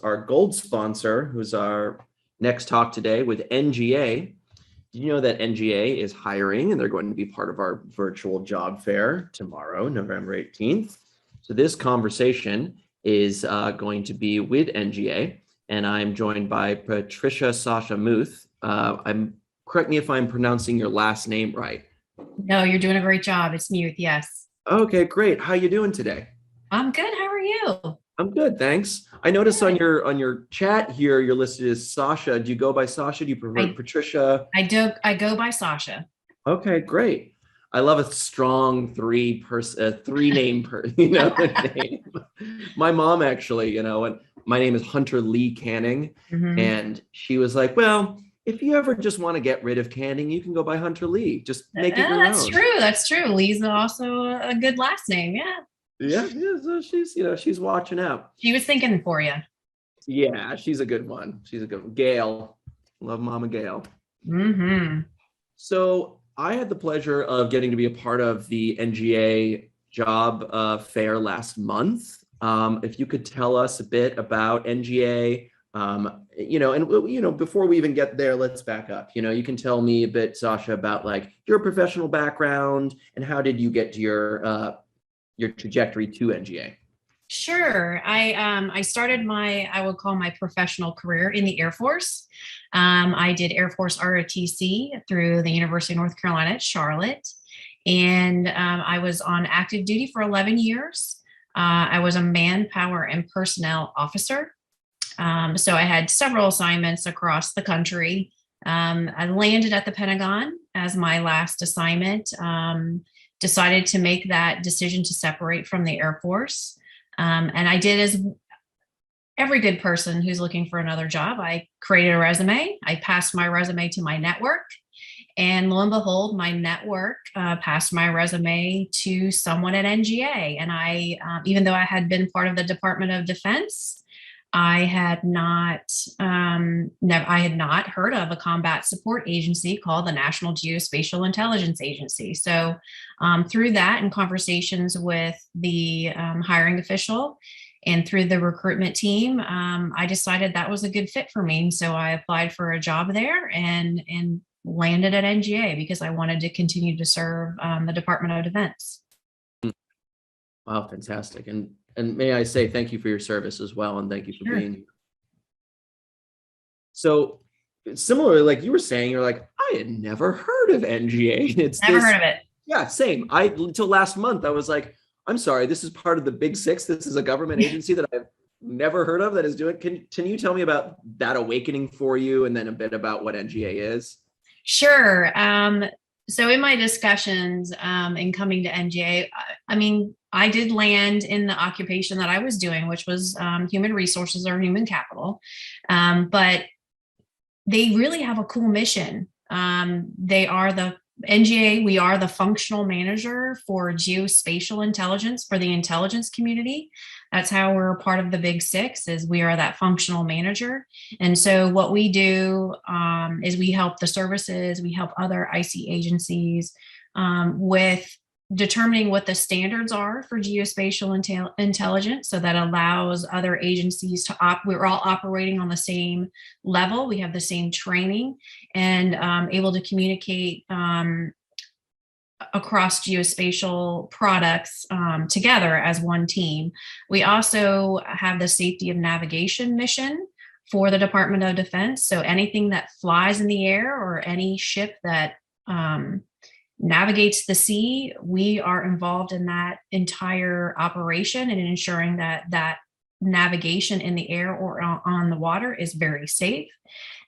our gold sponsor, who's our next talk today with NGA. Do you know that NGA is hiring and they're going to be part of our virtual job fair tomorrow, November 18th? So this conversation is going to be with NGA, and I'm joined by Patricia Sasha Muth. Correct me if I'm pronouncing your last name right. No, you're doing a great job. It's Muth, yes. Okay, great. How you doing today? I'm good. How are you? I'm good, thanks. I noticed on Good. your chat here, you're listed as Sasha. Do you go by Sasha? Do you prefer I Patricia? I go by Sasha. Okay, great. I love a strong three name name. My mom actually, and my name is Hunter Lee Canning, Hmm. and she was like, "Well, if you ever just want to get rid of Canning, you can go by Hunter Lee. Just make it your That's own." true. That's true. Lee's also a good last name. Yeah. Yeah, yeah. So she's watching out. She was thinking for you. Yeah, she's a good one. She's a good one. Gail, love Mama Gail. Hmm. So I had the pleasure of getting to be a part of the NGA job fair last month. If you could tell us a bit about NGA, before we even get there, let's back up. You can tell me a bit, Sasha, about like your professional background and how did you get to your trajectory to NGA? Sure. I started I would call my professional career in the Air Force. I did Air Force ROTC through the University of North Carolina at Charlotte, and I was on active duty for 11 years. I was a manpower and personnel officer. So I had several assignments across the country. I landed at the Pentagon as my last assignment. Decided to make that decision to separate from the Air Force. And I did as every good person who's looking for another job. I created a resume. I passed my resume to my network. And lo and behold, my network passed my resume to someone at NGA. And even though I had been part of the Department of Defense, I had not heard of a combat support agency called the National Geospatial Intelligence Agency. So through that and conversations with the hiring official and through the recruitment team, I decided that was a good fit for me. So I applied for a job there and landed at NGA because I wanted to continue to serve the Department of Defense. Wow, fantastic. And may I say thank you for your service as well, and thank you for Sure. being here. So similarly, like you were saying, you're like, I had never heard of NGA. It's Never this, heard of it. yeah, same. Until last month, I was like, I'm sorry, this is part of the Big Six. This is a government agency that I've never heard of that is doing. Can you tell me about that awakening for you, and then a bit about what NGA is? Sure. So in my discussions in coming to NGA, I mean, I did land in the occupation that I was doing, which was human resources or human capital. But they really have a cool mission. They are the NGA, we are the functional manager for geospatial intelligence for the intelligence community. That's how we're part of the Big Six, is we are that functional manager. And so what we do is we help the services, we help other IC agencies with determining what the standards are for geospatial intelligence, so that allows other agencies to we're all operating on the same level, we have the same training, and able to communicate across geospatial products together as one team. We also have the safety of navigation mission for the Department of Defense. So anything that flies in the air or any ship that navigates the sea, we are involved in that entire operation and ensuring that navigation in the air or on the water is very safe.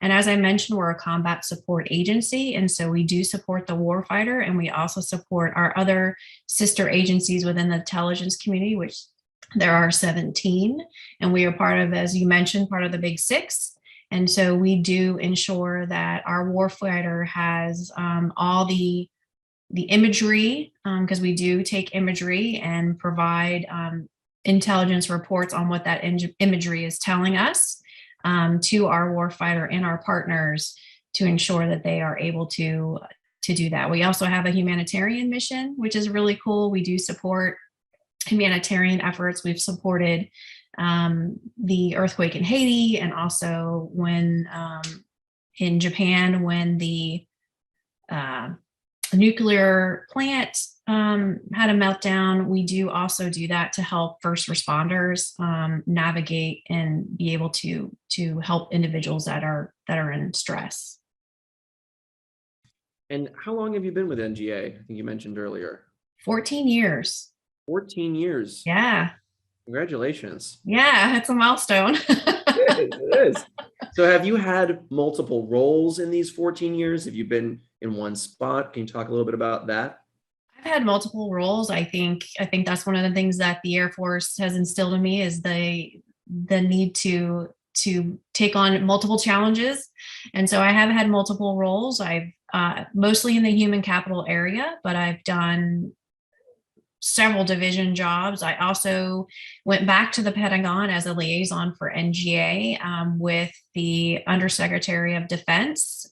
And as I mentioned, we're a combat support agency, and so we do support the warfighter, and we also support our other sister agencies within the intelligence community, which there are 17, and we are part of, as you mentioned, part of the Big Six. And so we do ensure that our warfighter has all the imagery, because we do take imagery and provide intelligence reports on what that imagery is telling us to our warfighter and our partners to ensure that they are able to do that. We also have a humanitarian mission, which is really cool. We do support humanitarian efforts. We've supported the earthquake in Haiti, and also when in Japan, when the uh, nuclear plant had a meltdown. We do also do that to help first responders navigate and be able to help individuals that are in stress. And how long have you been with NGA? I think you mentioned earlier. 14 years. 14 years. Yeah. Congratulations. Yeah, it's a milestone. It is. So have you had multiple roles in these 14 years? Have you been in one spot? Can you talk a little bit about that? I've had multiple roles. I think that's one of the things that the Air Force has instilled in me is the need to take on multiple challenges. And so I have had multiple roles. I've mostly in the human capital area, but I've done several division jobs. I also went back to the Pentagon as a liaison for NGA with the Undersecretary of Defense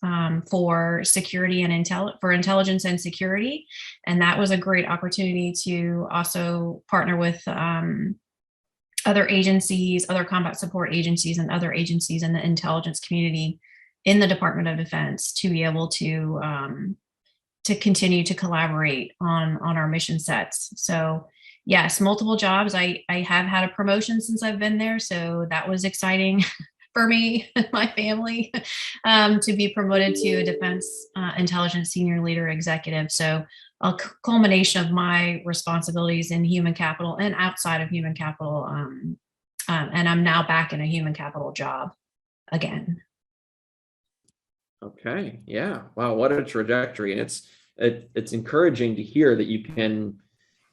for security and for intelligence and security. And that was a great opportunity to also partner with other agencies, other combat support agencies, and other agencies in the intelligence community in the Department of Defense to be able to continue to collaborate on our mission sets. So yes, multiple jobs. I have had a promotion since I've been there, so that was exciting for me and my family to be promoted to a defense intelligence senior leader executive. So a culmination of my responsibilities in human capital and outside of human capital, and I'm now back in a human capital job again. Okay. Yeah. Wow. What a trajectory. And it's encouraging to hear that you can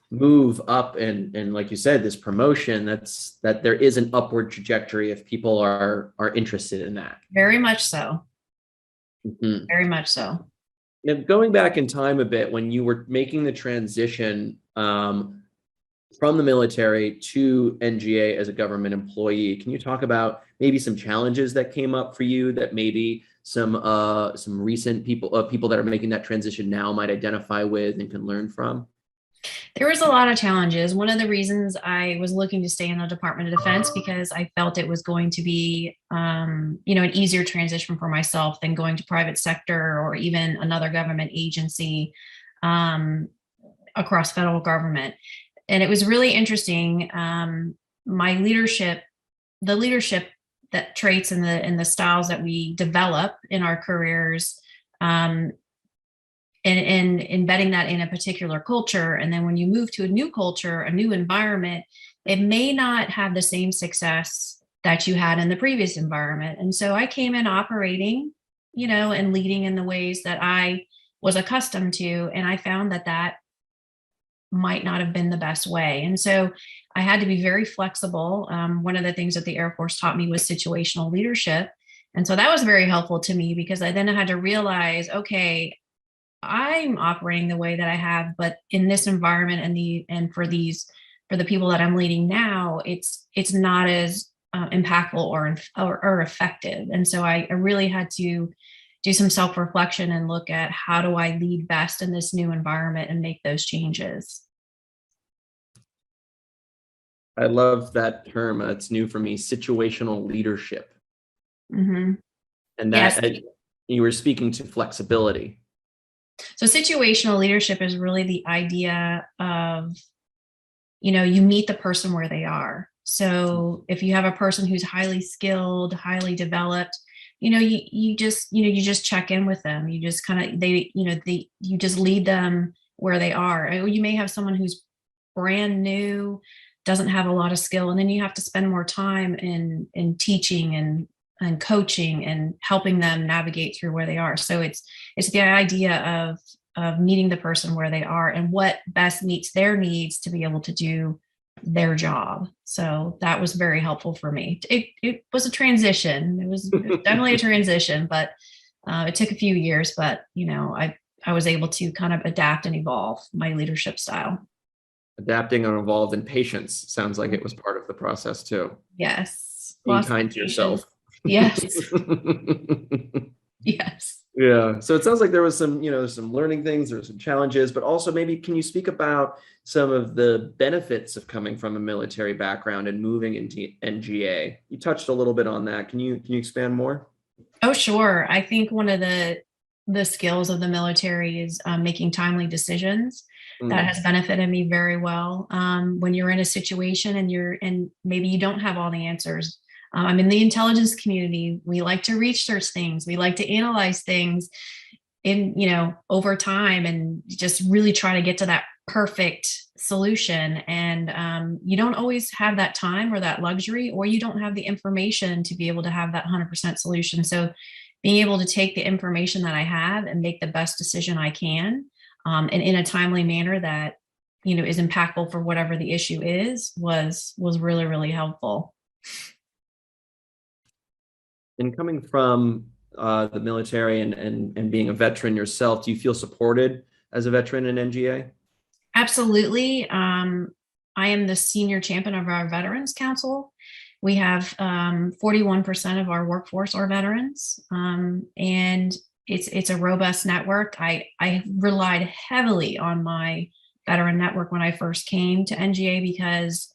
move up and like you said, this promotion, that there is an upward trajectory if people are interested in that. Very much so. Mm-hmm. Very much so. Now, going back in time a bit, when you were making the transition from the military to NGA as a government employee, can you talk about maybe some challenges that came up for you that maybe some recent people that are making that transition now might identify with and can learn from? There was a lot of challenges. One of the reasons I was looking to stay in the Department of Defense because I felt it was going to be, an easier transition for myself than going to private sector or even another government agency across federal government. And it was really interesting. My leadership, the leadership that traits and the styles that we develop in our careers, and embedding that in a particular culture. And then when you move to a new culture, a new environment, it may not have the same success that you had in the previous environment. And so I came in operating, and leading in the ways that I was accustomed to. And I found that might not have been the best way. And so I had to be very flexible. One of the things that the Air Force taught me was situational leadership. And so that was very helpful to me because I then had to realize, okay, I'm operating the way that I have, but in this environment and for the people that I'm leading now, it's not as impactful or effective. And so I really had to do some self-reflection and look at how do I lead best in this new environment and make those changes. I love that term. It's new for me, situational leadership. Mm-hmm. And that yes. You were speaking to flexibility. So situational leadership is really the idea of, you meet the person where they are. So if you have a person who's highly skilled, highly developed, you just check in with them. You just kind of, you just lead them where they are. You may have someone who's brand new, doesn't have a lot of skill, and then you have to spend more time in teaching and coaching and helping them navigate through where they are. So it's the idea of meeting the person where they are and what best meets their needs to be able to do their job. So that was very helpful for me. It was a transition. It was definitely a transition, but it took a few years, but I was able to kind of adapt and evolve my leadership style. Adapting and evolve and patience sounds like it was part of the process too. Yes. Being kind to yourself. Yes. Yes. Yeah. So it sounds like there was some, some learning things, there were some challenges, but also maybe can you speak about some of the benefits of coming from a military background and moving into NGA? You touched a little bit on that. Can you expand more? Oh, sure. I think one of the skills of the military is making timely decisions. That Mm, has benefited me very well. When you're in a situation and maybe you don't have all the answers. I'm in the intelligence community. We like to research things. We like to analyze things in over time and just really try to get to that perfect solution. And you don't always have that time or that luxury, or you don't have the information to be able to have that 100% solution. So being able to take the information that I have and make the best decision I can, and in a timely manner that is impactful for whatever the issue is, was really, really helpful. and coming from the military and being a veteran yourself, do you feel supported as a veteran in NGA? Absolutely. I am the senior champion of our Veterans Council. We have 41% of our workforce are veterans, and it's a robust network. I relied heavily on my veteran network when I first came to NGA because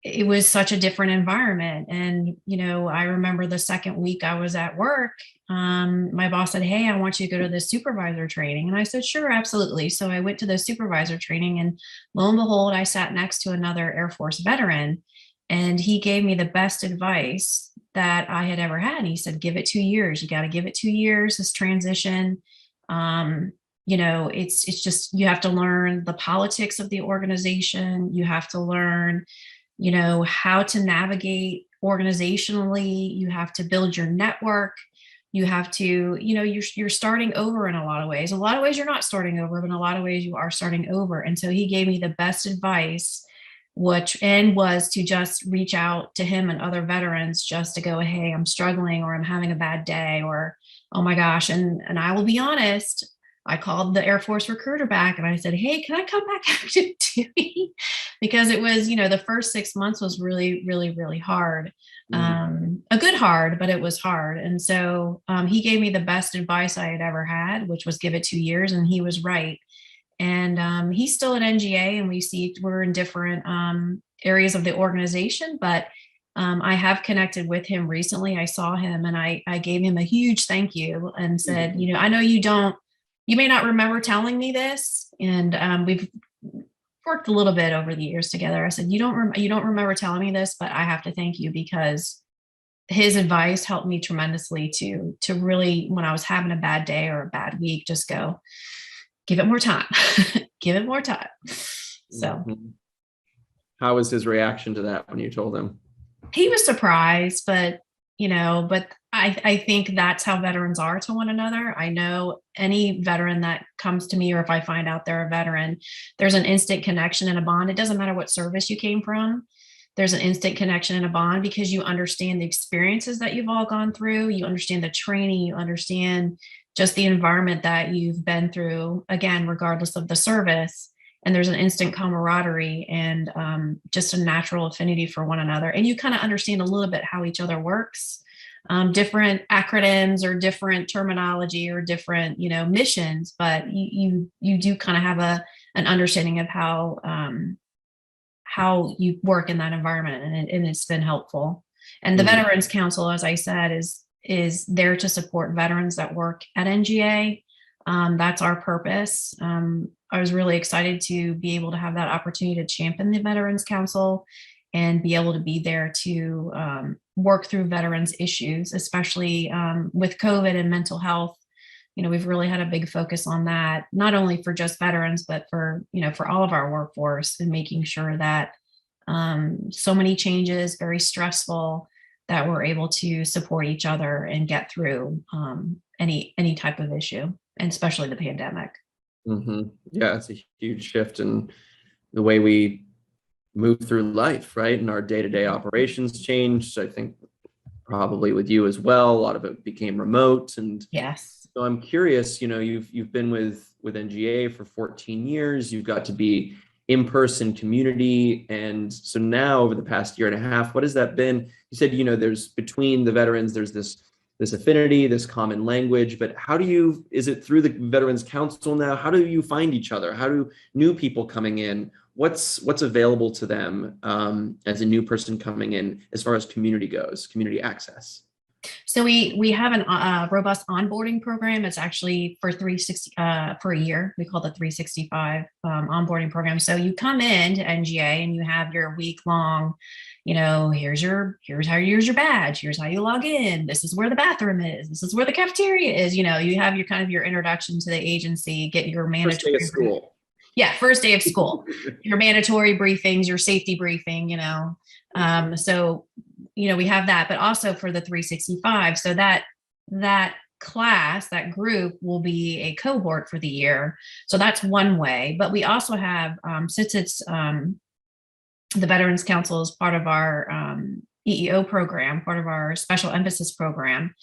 it was such a different environment. And, I remember the second week I was at work, my boss said, "Hey, I want you to go to the supervisor training." And I said, "Sure, absolutely." So I went to the supervisor training, and lo and behold, I sat next to another Air Force veteran, and he gave me the best advice that I had ever had. And he said, "Give it 2 years. You got to give it 2 years, this transition. It's just, you have to learn the politics of the organization. You have to learn how to navigate organizationally. You have to build your network. You have to, you're starting over in a lot of ways. A lot of ways you're not starting over, but in a lot of ways you are starting over." And so he gave me the best advice, which and was to just reach out to him and other veterans just to go, "Hey, I'm struggling, or I'm having a bad day, or oh my gosh." And I will be honest, I called the Air Force recruiter back and I said, "Hey, can I come back after duty?" Because it was, the first 6 months was really, really, really hard. Mm, A good hard, but it was hard. And so he gave me the best advice I had ever had, which was give it 2 years. And he was right. And he's still at NGA, and we're in different areas of the organization, but I have connected with him recently. I saw him and I gave him a huge thank you and said, mm, "I know you may not remember telling me this, and we've worked a little bit over the years together." I said, you don't remember telling me this, but I have to thank you because his advice helped me tremendously to really, when I was having a bad day or a bad week, just go, give it more time, give it more time." So mhm. How was his reaction to that when you told him? he was surprised, but I think that's how veterans are to one another. I know any veteran that comes to me, or if I find out they're a veteran, there's an instant connection and a bond. It doesn't matter what service you came from. There's an instant connection and a bond because you understand the experiences that you've all gone through. You understand the training, you understand just the environment that you've been through, again, regardless of the service. And there's an instant camaraderie and just a natural affinity for one another. And you kind of understand a little bit how each other works. Different acronyms or different terminology or different, missions, but you do kind of have an understanding of how you work in that environment, and it's been helpful. And the Mm, Veterans Council, as I said, is there to support veterans that work at NGA. That's our purpose. I was really excited to be able to have that opportunity to champion the Veterans Council and be able to be there to work through veterans issues, especially with COVID and mental health. We've really had a big focus on that, not only for just veterans, but for all of our workforce, and making sure that so many changes, very stressful, that we're able to support each other and get through any type of issue, and especially the pandemic. mhm. Yeah, it's a huge shift in the way we move through life, right? And our day-to-day operations changed. I think probably with you as well, a lot of it became remote. And Yes. so I'm curious, you've been with NGA for 14 years. You've got to be in-person community. And so now over the past year and a half, what has that been? You said, there's between the veterans, there's this this affinity, this common language, but is it through the Veterans Council now? How do you find each other? How do new people coming in, what's available to them as a new person coming in as far as community goes, community access? So we have a robust onboarding program. It's actually for 360 for a year. We call it the 365 onboarding program. So you come in to NGA and you have your week long, here's how you use your badge. Here's how you log in. This is where the bathroom is. This is where the cafeteria is. You have your kind of your introduction to the agency, get your mandatory First day of school. Yeah, first day of school, your mandatory briefings, your safety briefing, so we have that, but also for the 365. So that class, that group will be a cohort for the year. So that's one way. But we also have, since it's the Veterans Council is part of our EEO program, part of our special emphasis program,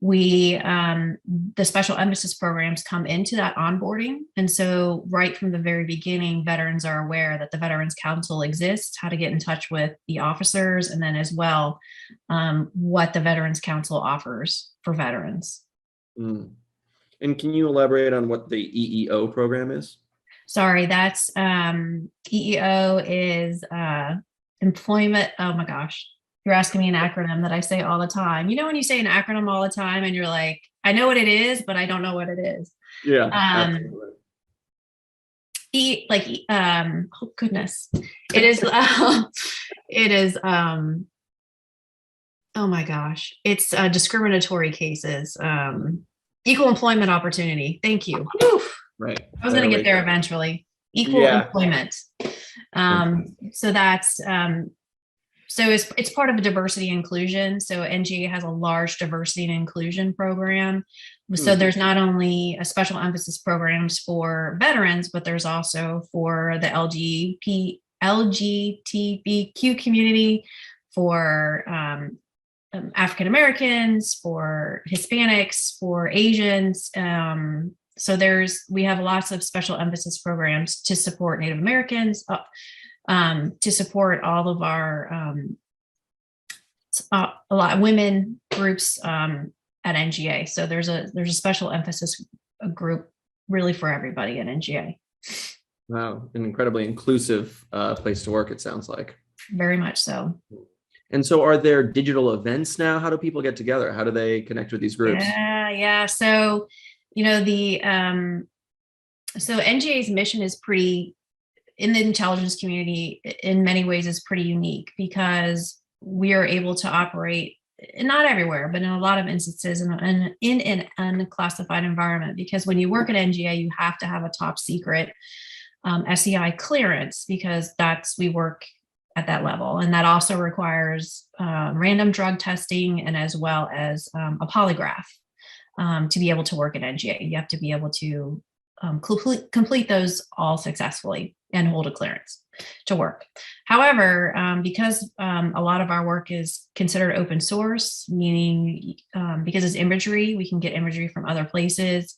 the special emphasis programs come into that onboarding. And so right from the very beginning, veterans are aware that the Veterans Council exists, how to get in touch with the officers, and then as well, what the Veterans Council offers for veterans. Mm. And can you elaborate on what the EEO program is? Sorry, that's EEO is employment. Oh my gosh. You're asking me an acronym that I say all the time. When you say an acronym all the time and you're like, I know what it is, but I don't know what it is. Yeah. Oh goodness. It is, oh my gosh. It's discriminatory cases, equal employment opportunity. Thank you. Right. I was going to get there eventually. Equal employment. So that's, so it's part of a diversity inclusion. So NGA has a large diversity and inclusion program. So there's not only a special emphasis programs for veterans, but there's also for the LGBTQ community, for African Americans, for Hispanics, for Asians. So we have lots of special emphasis programs to support Native Americans, to support all of our a lot of women groups at NGA. So there's a special emphasis group really for everybody at NGA. Wow, an incredibly inclusive place to work, it sounds like. Very much so. And so are there digital events now? How do people get together? How do they connect with these groups? Yeah. So, so NGA's mission is pretty, in the intelligence community, in many ways is pretty unique because we are able to operate, not everywhere, but in a lot of instances in an unclassified environment. Because when you work at NGA, you have to have a top secret SEI clearance because we work at that level. And that also requires random drug testing and as well as a polygraph to be able to work at NGA. You have to be able to complete those all successfully and hold a clearance to work. However, because a lot of our work is considered open source, meaning because it's imagery, we can get imagery from other places,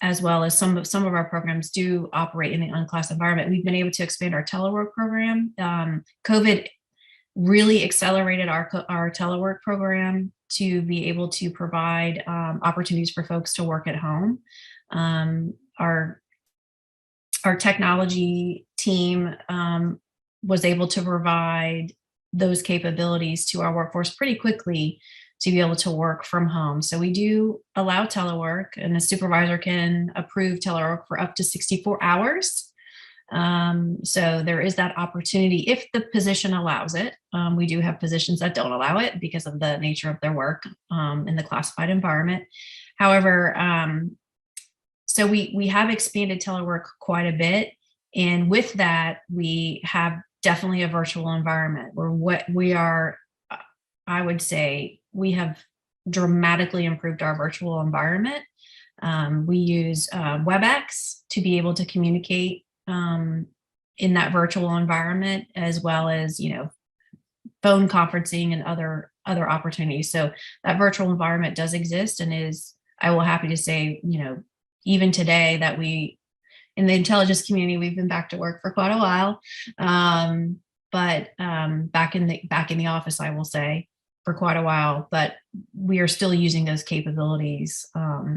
as well as some of our programs do operate in the unclassified environment. We've been able to expand our telework program. COVID really accelerated our telework program to be able to provide opportunities for folks to work at home. Our technology team was able to provide those capabilities to our workforce pretty quickly to be able to work from home. So we do allow telework, and the supervisor can approve telework for up to 64 hours. So there is that opportunity if the position allows it. We do have positions that don't allow it because of the nature of their work in the classified environment. However, so we have expanded telework quite a bit. And with that, we have definitely a virtual environment where what we are, I would say, we have dramatically improved our virtual environment. We use WebEx to be able to communicate in that virtual environment, as well as, phone conferencing and other opportunities. So that virtual environment does exist and is, I will happy to say, even today that in the intelligence community, we've been back to work for quite a while. But back in the office, I will say, for quite a while, but we are still using those capabilities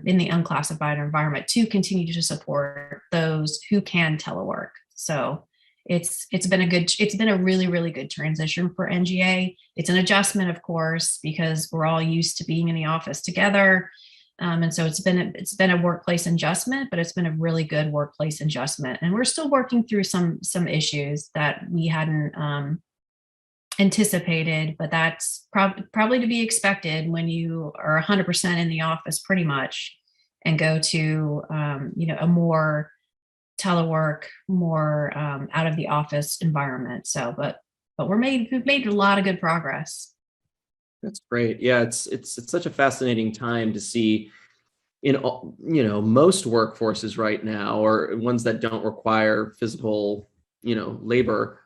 in the unclassified environment to continue to support those who can telework. So it's been a really good transition for NGA. It's an adjustment, of course, because we're all used to being in the office together. And so it's been a workplace adjustment, but it's been a really good workplace adjustment. And we're still working through some issues that we hadn't anticipated, but that's probably to be expected when you are 100% in the office pretty much and go to a more telework, more out of the office environment. So but we've made a lot of good progress. That's great. Yeah, it's such a fascinating time to see in most workforces right now, or ones that don't require physical labor,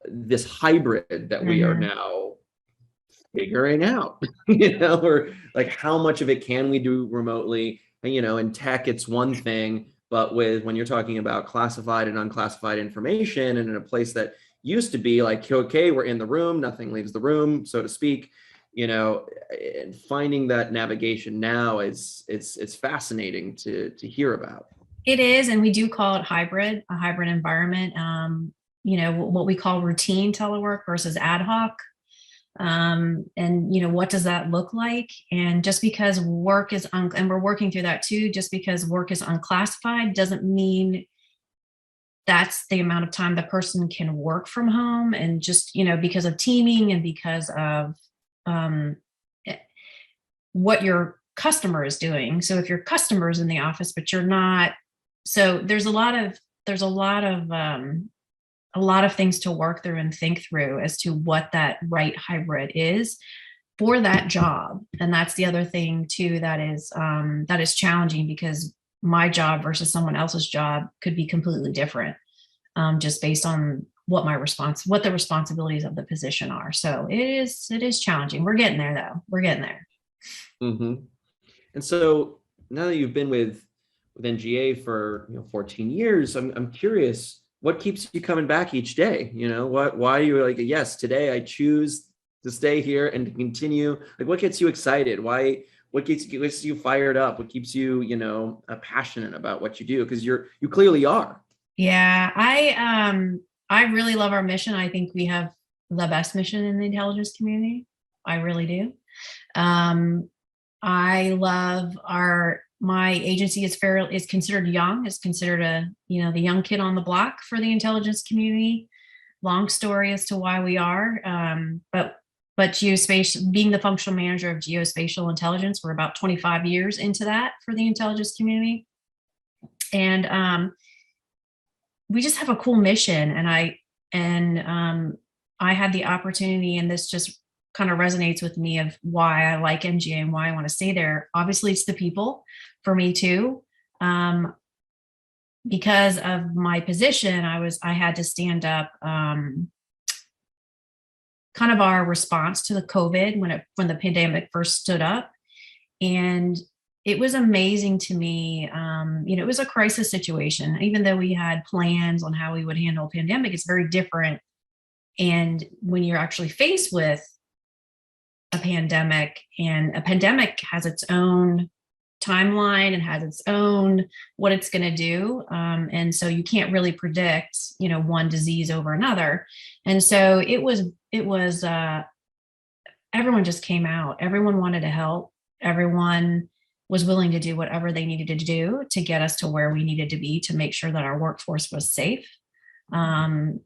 this hybrid that we are now figuring out. Or like how much of it can we do remotely? In tech it's one thing, but when you're talking about classified and unclassified information, and in a place that used to be like, okay, we're in the room, nothing leaves the room, so to speak, and finding that navigation now it's fascinating to hear about. It is, and we do call it a hybrid environment. What we call routine telework versus ad hoc. And what does that look like? And just because work is and we're working through that too, just because work is unclassified doesn't mean that's the amount of time the person can work from home. And just because of teaming and because of what your customer is doing. So if your customer is in the office but you're not, so there's a lot of things to work through and think through as to what that right hybrid is for that job. And that's the other thing too that is challenging, because my job versus someone else's job could be completely different, just based on what the responsibilities of the position are. So it is challenging. We're getting there though. We're getting there. Mm-hmm. And so now that you've been with NGA for 14 years, I'm curious, what keeps you coming back each day? Why are you like, yes, today I choose to stay here and to continue? Like, what gets you excited? What gets you fired up? What keeps you, passionate about what you do? Because you clearly are. Yeah, I really love our mission. I think we have the best mission in the intelligence community. I really do. I love my agency is considered young, is considered the young kid on the block for the intelligence community. Long story as to why we are, but geospatial, being the functional manager of geospatial intelligence, we're about 25 years into that for the intelligence community. And we just have a cool mission, and I had the opportunity, and this just kind of resonates with me of why I like NGA and why I want to stay there. Obviously, it's the people for me too. Because of my position, I had to stand up kind of our response to the COVID when the pandemic first stood up. And it was amazing to me. It was a crisis situation. Even though we had plans on how we would handle a pandemic, it's very different. And when you're actually faced with a pandemic, and a pandemic has its own timeline and has its own what it's going to do, and so you can't really predict one disease over another. And so it was everyone just came out. Everyone wanted to help. Everyone was willing to do whatever they needed to do to get us to where we needed to be, to make sure that our workforce was safe. And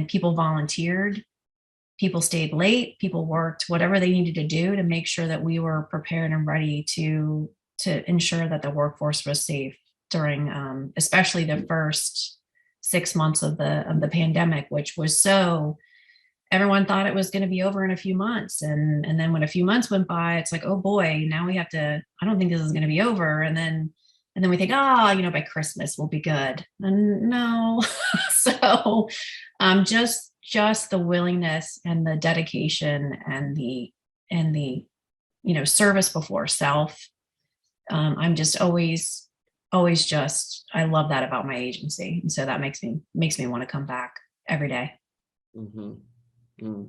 people volunteered. People stayed late, people worked whatever they needed to do to make sure that we were prepared and ready to ensure that the workforce was safe during especially the first 6 months of the pandemic, which was everyone thought it was going to be over in a few months. And then when a few months went by, it's like, oh boy, now we have to, I don't think this is going to be over. And then we think, by Christmas we'll be good. And no. So just the willingness and the dedication and the service before self. I'm just always just, I love that about my agency. And so that makes me want to come back every day. Mm-hmm. Mm.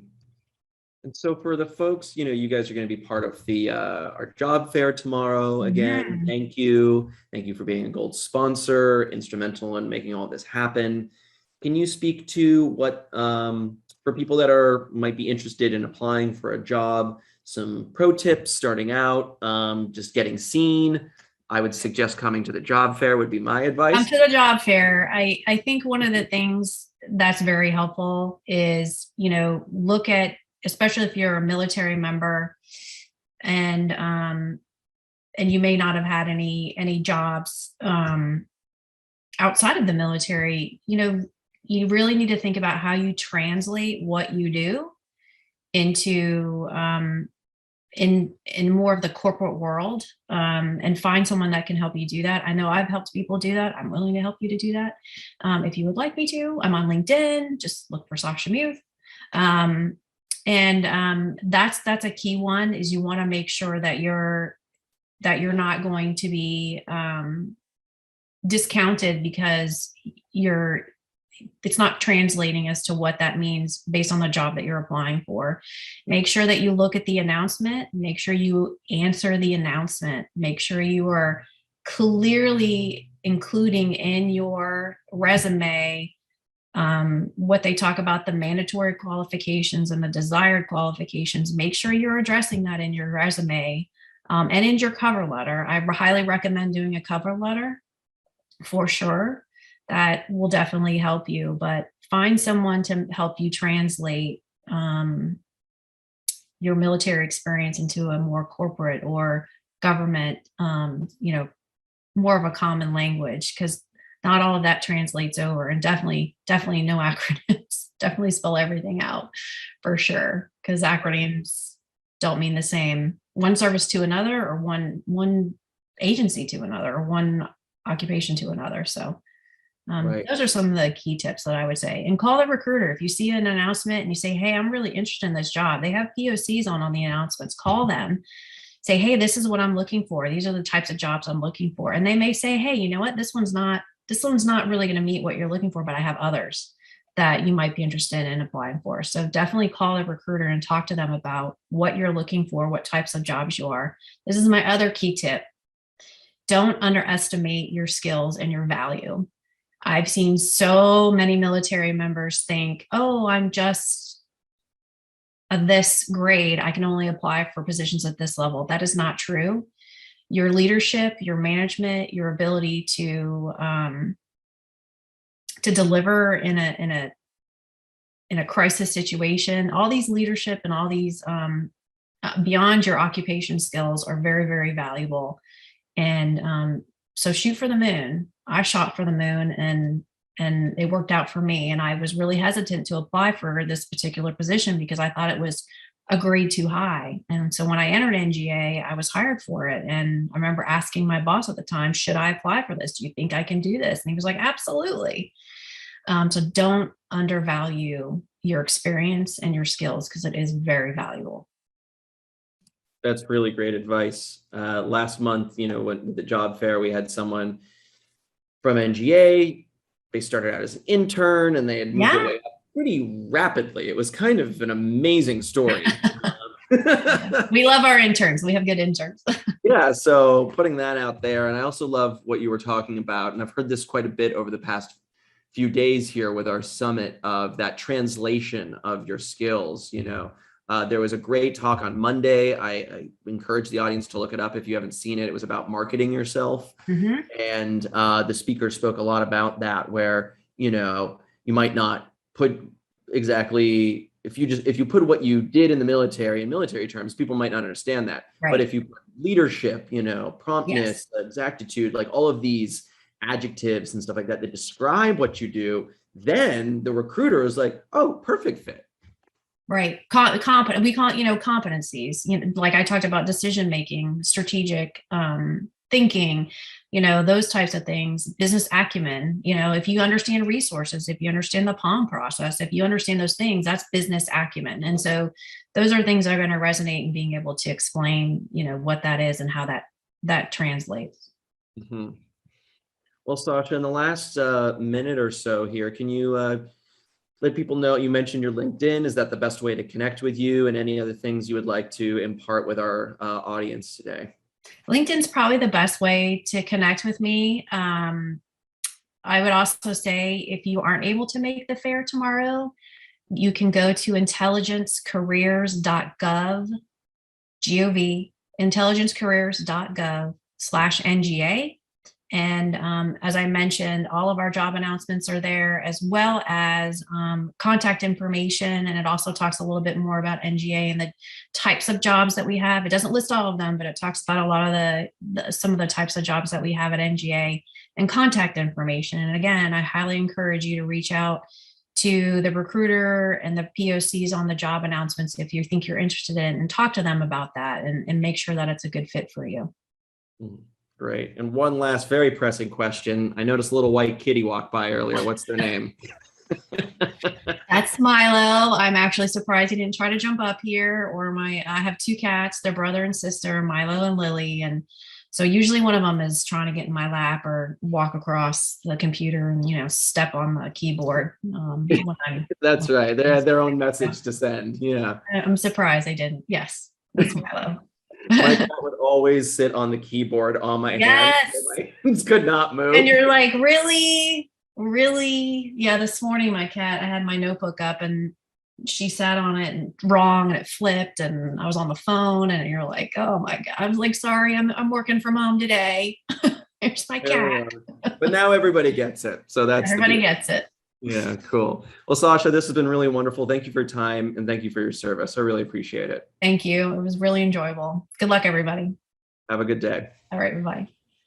And so for the folks, you guys are going to be part of the our job fair tomorrow. Again, Mhm. thank you. Thank you for being a gold sponsor, instrumental in making all this happen. Can you speak to what for people that might be interested in applying for a job, some pro tips starting out, just getting seen? I would suggest coming to the job fair would be my Come advice. to the job fair. I think one of the things that's very helpful is, look at, especially if you're a military member and you may not have had any jobs outside of the military, you really need to think about how you translate what you do into in more of the corporate world, and find someone that can help you do that. I know I've helped people do that. I'm willing to help you to do that. If you would like me to, I'm on LinkedIn. Just look for Sasha Muth. And that's a key one, is you want to make sure that you're not going to be discounted because it's not translating as to what that means based on the job that you're applying for. Make sure that you look at the announcement, make sure you answer the announcement, make sure you are clearly including in your resume what they talk about, the mandatory qualifications and the desired qualifications. Make sure you're addressing that in your resume, and in your cover letter. I highly recommend doing a cover letter for sure. That will definitely help you, but find someone to help you translate your military experience into a more corporate or government, more of a common language, because not all of that translates over. And definitely no acronyms. Definitely spell everything out for sure, because acronyms don't mean the same. One service to another, or one agency to another, or one occupation to another. So Right. those are some of the key tips that I would say. And call the recruiter. If you see an announcement and you say, hey, I'm really interested in this job, they have POCs on the announcements. Call them, say, hey, this is what I'm looking for. These are the types of jobs I'm looking for. And they may say, hey, you know what, this one's not really going to meet what you're looking for, but I have others that you might be interested in applying for. So definitely call the recruiter and talk to them about what you're looking for, what types of jobs you are. This is my other key tip. Don't underestimate your skills and your value. I've seen so many military members think, oh, I'm just of this grade, I can only apply for positions at this level. That is not true. Your leadership, your management, your ability to deliver in a crisis situation, all these leadership and all these beyond your occupation skills are very, very valuable. And so shoot for the moon. I shot for the moon, and it worked out for me. And I was really hesitant to apply for this particular position because I thought it was a grade too high. And so when I entered NGA, I was hired for it. And I remember asking my boss at the time, should I apply for this? Do you think I can do this? And he was like, absolutely. So don't undervalue your experience and your skills, because it is very valuable. That's really great advice. Last month, with the job fair, we had someone from NGA. They started out as an intern and they had moved Yeah. their way up pretty rapidly. It was kind of an amazing story. We love our interns. We have good interns. Yeah, so putting that out there. And I also love what you were talking about. And I've heard this quite a bit over the past few days here with our summit, of that translation of your skills. There was a great talk on Monday. I encourage the audience to look it up if you haven't seen it. It was about marketing yourself. Mm-hmm. And the speaker spoke a lot about that, where, you might not put exactly, if you put what you did in the military in military terms, people might not understand that. Right. But if you put leadership, promptness, Yes. exactitude, like all of these adjectives and stuff like that describe what you do, then the recruiter is like, oh, perfect fit. Right. Competent. We call it, competencies. Like I talked about, decision making, strategic thinking, those types of things. Business acumen. If you understand resources, if you understand the POM process, if you understand those things, that's business acumen. And so those are things that are going to resonate in being able to explain, what that is and how that translates. Mm-hmm. Well, Sasha, in the last minute or so here, can you let people know, you mentioned your LinkedIn. Is that the best way to connect with you, and any other things you would like to impart with our audience today? LinkedIn's probably the best way to connect with me. I would also say if you aren't able to make the fair tomorrow, you can go to intelligencecareers.gov, G-O-V, intelligencecareers.gov/NGA. And as I mentioned, all of our job announcements are there, as well as contact information. And it also talks a little bit more about NGA and the types of jobs that we have. It doesn't list all of them, but it talks about a lot of some of the types of jobs that we have at NGA and contact information. And again, I highly encourage you to reach out to the recruiter and the POCs on the job announcements if you think you're interested in, and talk to them about that, and make sure that it's a good fit for you. Great. And one last very pressing question. I noticed a little white kitty walk by earlier. What's their name? That's Milo. I'm actually surprised he didn't try to jump up here. I have two cats, they're brother and sister, Milo and Lily. And so usually one of them is trying to get in my lap or walk across the computer and, step on the keyboard. That's right. They had their own message to send. Yeah. I'm surprised they didn't. Yes, that's Milo. My cat would always sit on the keyboard on my hand. My hands could not move. And you're like, really? Really? Yeah, this morning I had my notebook up and she sat on it and wrong and it flipped, and I was on the phone, and you're like, oh my God. I was like, sorry, I'm working from home today. There's my cat. But now everybody gets it. So that's everybody gets it. Yeah, cool. Well, Sasha, this has been really wonderful. Thank you for your time, and thank you for your service. I really appreciate it. Thank you. It was really enjoyable. Good luck, everybody. Have a good day. All right, bye-bye.